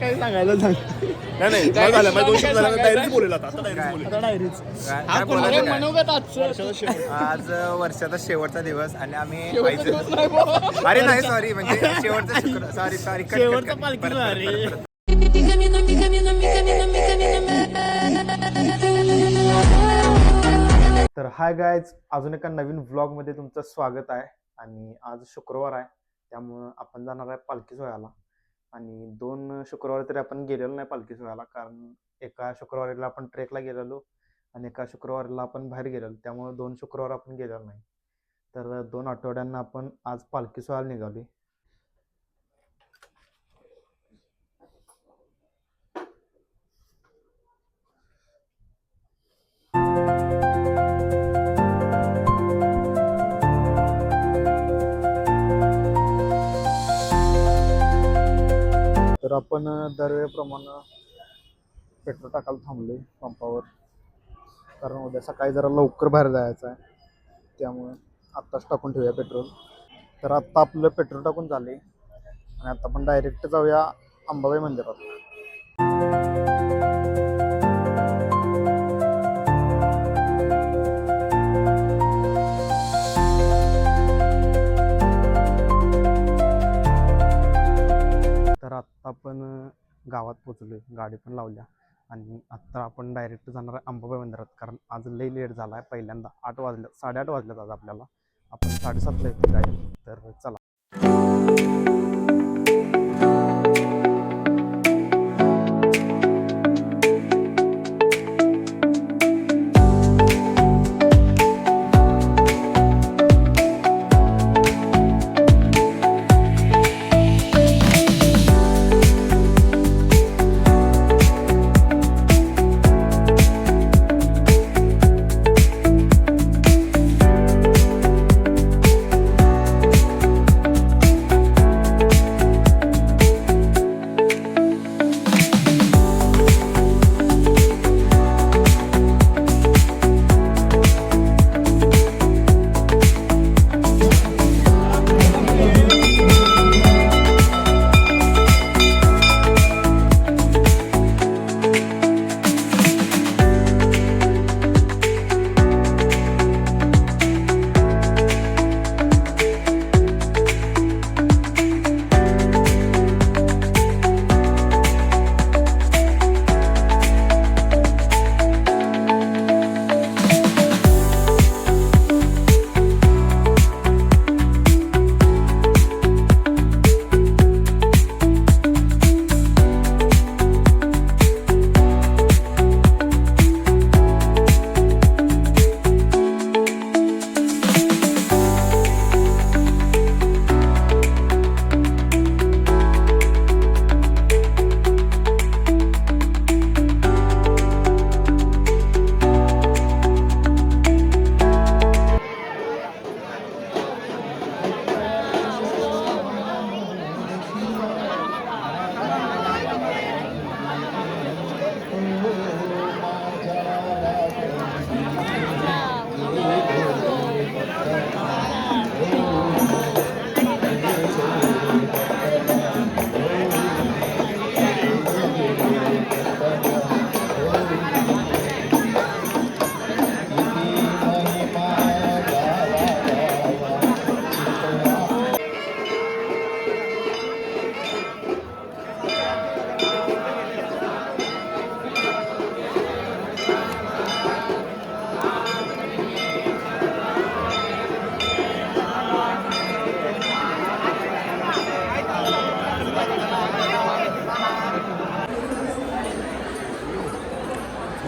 काय सांगायला सांग. नाही काय झालं माझ्या 2 शब्द झाला डायरीच बोलेल आता डायरीच काय बोलायचं नाही. मनोगत आजचं आज वर्षाचा शेवटचा दिवस आणि आम्ही शेवटचा दिवस नाही बुवा. अरे नाही सॉरी म्हणजे शेवटचा शुक्र सॉरी शेवटचा पालखीचा अरे. तर हाय गायज, अजून एका नवीन व्लॉगमध्ये तुमचं स्वागत आहे. आणि आज शुक्रवार आहे, त्यामुळं आपण जाणार आहे पालखी सोहळ्याला. आणि 2 शुक्रवार तरी आपण गेलेलो नाही पालखी सोहळ्याला, कारण एका शुक्रवारीला आपण ट्रेकला गेलेलो आणि एका शुक्रवारीला आपण बाहेर गेलेलो, त्यामुळे 2 शुक्रवार आपण गेलेलो नाही. तर 2 आठवड्यांना आपण आज पालखी सोहळ्याला निघाली. तर आपण दरवेळेप्रमाणे पेट्रोल टाकायला थांबलोय पंपावर, कारण उद्या सकाळी जरा लवकर बाहेर जायचं आहे, त्यामुळे आत्ताच टाकून ठेवूया पेट्रोल. तर आत्ता आपलं पेट्रोल टाकून झाले आणि आता आपण डायरेक्ट जाऊया अंबाबाई मंदिरात. तर आत्ता आपण गावात पोचलोय, गाडी पण लावल्या आणि आत्ता आपण डायरेक्ट जाणार आहे अंबाबाई मंदिरात, कारण आज लई लेट झाला आहे. पहिल्यांदा 8 वाजले, 8:30 वाजल्यात आज आपल्याला. आपण 7:30ला येतो गाडी. तर चला.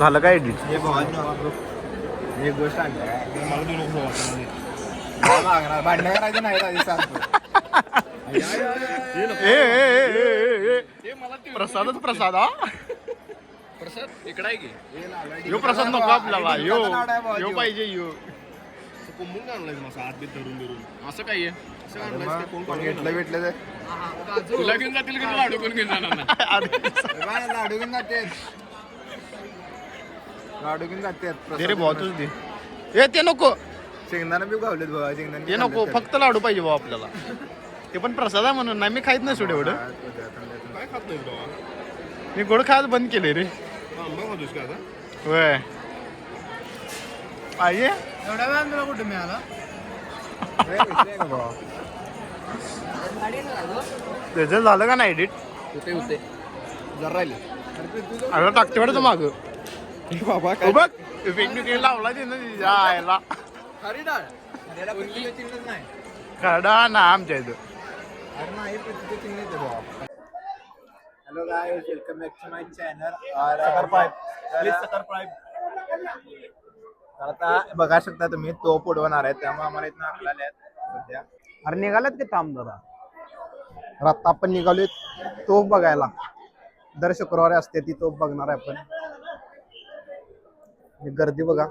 झालं काय एडिट? हे एक गोष्ट भांडण करायचं नाही आधी सांगतो. प्रसादच प्रसाद. हा प्रसाद इकडे आहे की यो प्रसाद नको आपल्याला, यो पाहिजे. यो कुंभून आणलाय माझा हात धरून धरून. असं काय आहे? कोण घेतलं भेटलं तुला घेऊन जातील की लाडू कोण घेऊन जाणार? लाडू घेऊन जाते, लाडू घेऊन जाते. रे भाऊ तुझ दे. हे ते नको, शेंगदाणा बी गावलेत बाबा. शेंगदाणा ते नको, फक्त लाडू पाहिजे भाऊ आपल्याला. ते पण प्रसाद आहे म्हणून नाही, मी खाईत नाही सोड एवढं. खात नाही बाबा. मी गोड खायला बंद केले रे. आंबा खातोस का आता? होय पाहिजे एवढ्या वेळा तुला कुठे मिळाला त्याचं झालं का नाही एडिट कुठे होते जरा राहिले अरे टाकते वाटतं मागं बाबा हो बघ वेगवेगळे लावला तिनं तिच्या आयला खरी डाळ नाही खरडा ना आमच्या इथं अरे नाही hello guys welcome back to my channel आता बघा शकता तुम्ही तोप उडवणार आहे त्यामुळे आम्हाला इथं आपल्याला सध्या अरे निघालात की थांब जरा तर आता आपण निघालोय तोफ बघायला दर शुक्रवारी असते ती तोफ बघणार आहे आपण गर्दी बघा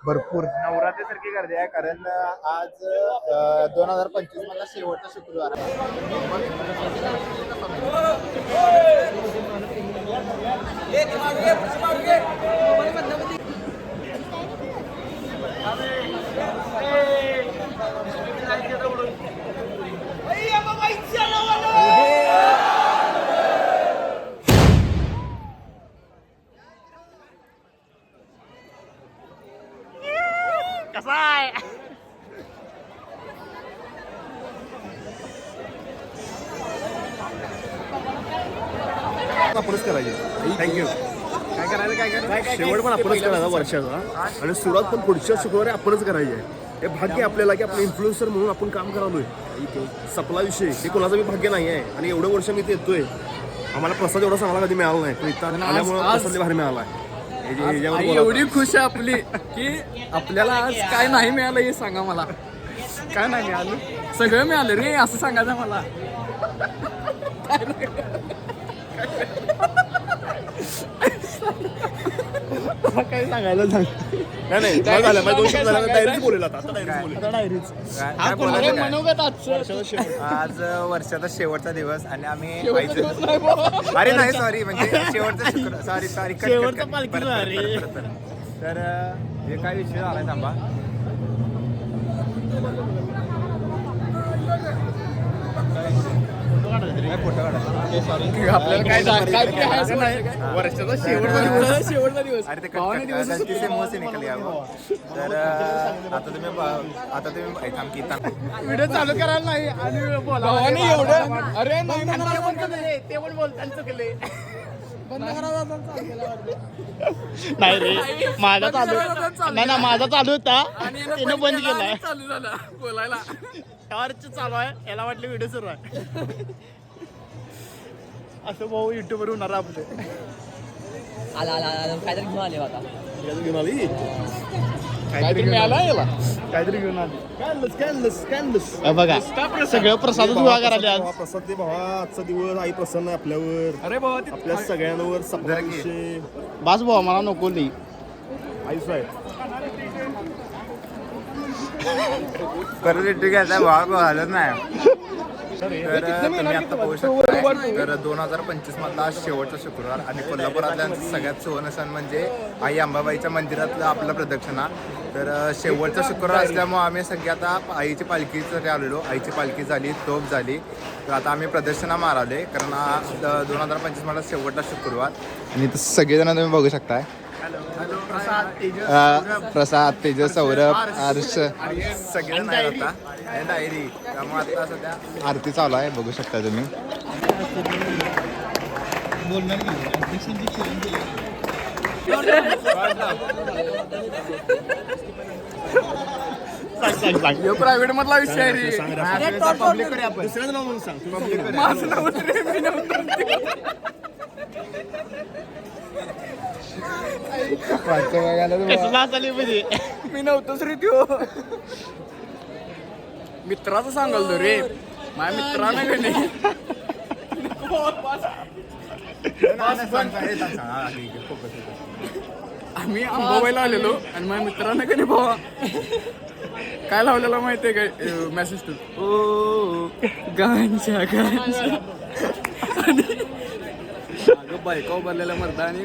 भरपूर नवरात्रीसारखी गर्दी आहे कारण आज 2025 मधला शेवटचा शुक्रवार आहे कसा आहे आपणच करायचे थँक्यू काय करायचं शेवट पण आपणच करायचा वर्षाचा आणि सुरुवात पण पुढच्या शुक्रवारी आपणच करायची आहे हे भाग्य आपल्याला की आपण इन्फ्लुएन्सर म्हणून आपण काम करालोय सपला विषय हे कोणाचं मी भाग्य नाही आहे आणि एवढं वर्ष मी ते येतोय आम्हाला प्रसाद एवढा चांगला कधी मिळाला नाही पण इथं आल्यामुळे प्रसाद भारी मिळाला आहे एवढी खुश आहे आपली की आपल्याला आज काय नाही मिळालं हे सांगा मला काय नाही मिळालं सगळं मिळालं रे असं सांगायचं मला काय सांगायला सांग नाही नाही झालं माझ्या 2 शब्द झाला डायरीच बोलेल आता डायरीच काय बोलायचं काय? मनोगत आजचं आज वर्षाचा शेवटचा दिवस आणि आम्ही अरे नाही सॉरी म्हणजे शेवटचा शुक्रवार सॉरी शेवटचा पालखीचा अरे. तर हे काय विषय झालाय थांबा आपल्याला काय लिहायचं नाही वर्षाचा शेवटचा दिवस अरे ते गलती से मुंह से निकल गया वो. तर आता तुम्ही थांब की व्हिडिओ चालू करायला नाही आणि बोला भावाने एवढं अरे नाही ते पण बोलताना चुकले नाही रे माझा चालू नाही ना माझा चालू होता तिने बंद केलाय चालू झाला बोलायला टॉर्च चालू आहे याला वाटलं व्हिडिओ सुरू आहे असं भाऊ युट्यूबवर होणार आपले काहीतरी घेऊन आले आता घेऊन आली काहीतरी मिळालं याला काहीतरी घेऊन आले कॅनलस बघा सगळं प्रसाद उभा करायला आज प्रसाद दे भावा आजचा दिवस आई प्रसन्न आहे आपल्यावर अरे बाबा आपल्या सगळ्यांवर सपना विषय बास भाऊ मला नको नाही आयुष आहे परत इंटरव्ह्यू घ्यायचा भाव झालंच नाही तर तुम्ही आता पाहू शकता तर 2025 मधला शेवटचा शुक्रवार आणि कोल्हापुरातल्या सगळ्यात सुवर्ण सण म्हणजे आई अंबाबाईच्या मंदिरातलं आपलं प्रदक्षिणा तर शेवटचा शुक्रवार असल्यामुळे आम्ही सगळे आता आईची पालखीसाठी आलेलो आईची पालखी झाली तोफ झाली तर आता आम्ही प्रदक्षिणा माराले कारण हा 2025 मधला शेवटचा शुक्रवार आणि सगळेजण तुम्ही बघू शकताय प्रसाद तेजस सौरभ हर्ष सगळेजण आहेत आता डायरी त्यामुळे आता सध्या आरती चालू आहे बघू शकता तुम्ही प्रायव्हेट मधला विषय आहे रे दुसऱ्याचं नाव म्हणून सांग माझं नाव रे, मी नव्हतं. मी नव्हतोच रे त्यो मित्राचं सांगाल तो रे माझ्या मित्रानं का नाही आम्ही अंबाबाईला आलेलो आणि माझ्या मित्रानं का नाही भावा काय लावलेला माहितीये काय मेसेज टू ओ गांजा गांजा आणि बायका उभारलेल्या मर्दा आणि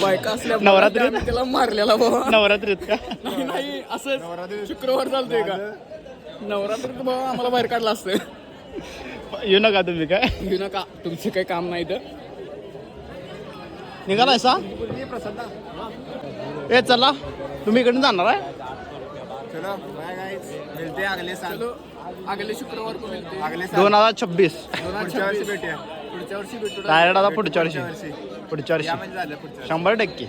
बायका असल्या नवरात्री? आम्ही त्याला मारलेला बाबा नवरात्रीत का नाही नाही असं शुक्रवार चालतोय का नवरात्रीत बाबा आम्हाला बाहेर काढलं असतं येऊ नका तुम्ही काय येऊ नका तुमचं काही काम नाही तर निघालाय सा ए चला तुम्ही इकडून जाणार आहे चलो बाय गाइस मिलते हैं अगले साल अगले शुक्रवार को मिळते अगले साल 2026 पुढच्या वर्षी भेटूया पुढच्या वर्षी भेटू डायरेक्ट आता पुढच्या वर्षी पुढच्या या वर्षी म्हणजे झालं पुढच्या 100%.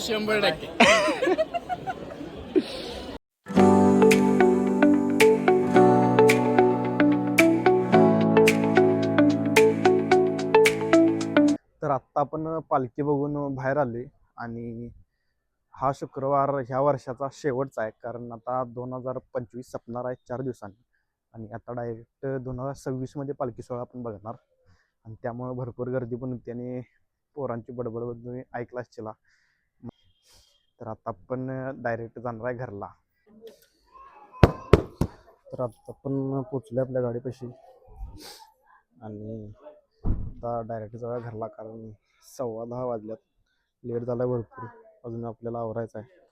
100%. तर आत्ता आपण पालखी बघून बाहेर आले आणि हा शुक्रवार ह्या वर्षाचा शेवटचा आहे, कारण आता 2025 संपणार आहे 4 दिवसांनी आणि आता डायरेक्ट 2026मध्ये पालखी सोहळा आपण बघणार आणि त्यामुळे भरपूर गर्दी पण होती आणि पोरांची बडबड तुम्ही ऐकला असशीला. तर आता आपण डायरेक्ट जाणार आहे घरला. तर आता आपण पोचले आपल्या गाडीपाशी आणि आता डायरेक्ट जाऊया घरला, कारण 10:15 वाजल्यात. लेट झाला भरपूर, अजून आपल्याला आवरायचं आहे.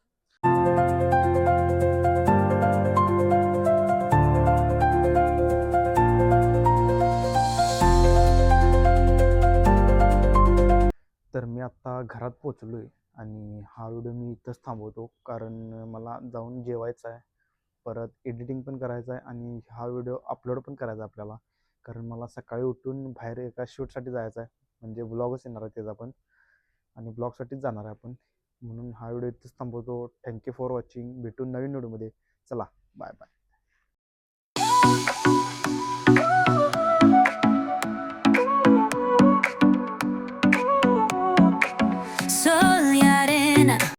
तर मी आता घरात पोचलो आहे आणि हा व्हिडिओ मी इथंच थांबवतो, कारण मला जाऊन जेवायचं आहे, परत एडिटिंग पण करायचं आहे आणि हा व्हिडिओ अपलोड पण करायचा आहे आपल्याला, कारण मला सकाळी उठून बाहेर एका शूटसाठी जायचं आहे, म्हणजे ब्लॉगच येणार आहे त्याचा पण आणि ब्लॉगसाठीच जाणार आहे आपण, म्हणून हा व्हिडिओ इथंच थांबवतो. Thank you for watching. भेटून नवीन व्हिडिओमध्ये. चला बाय बाय.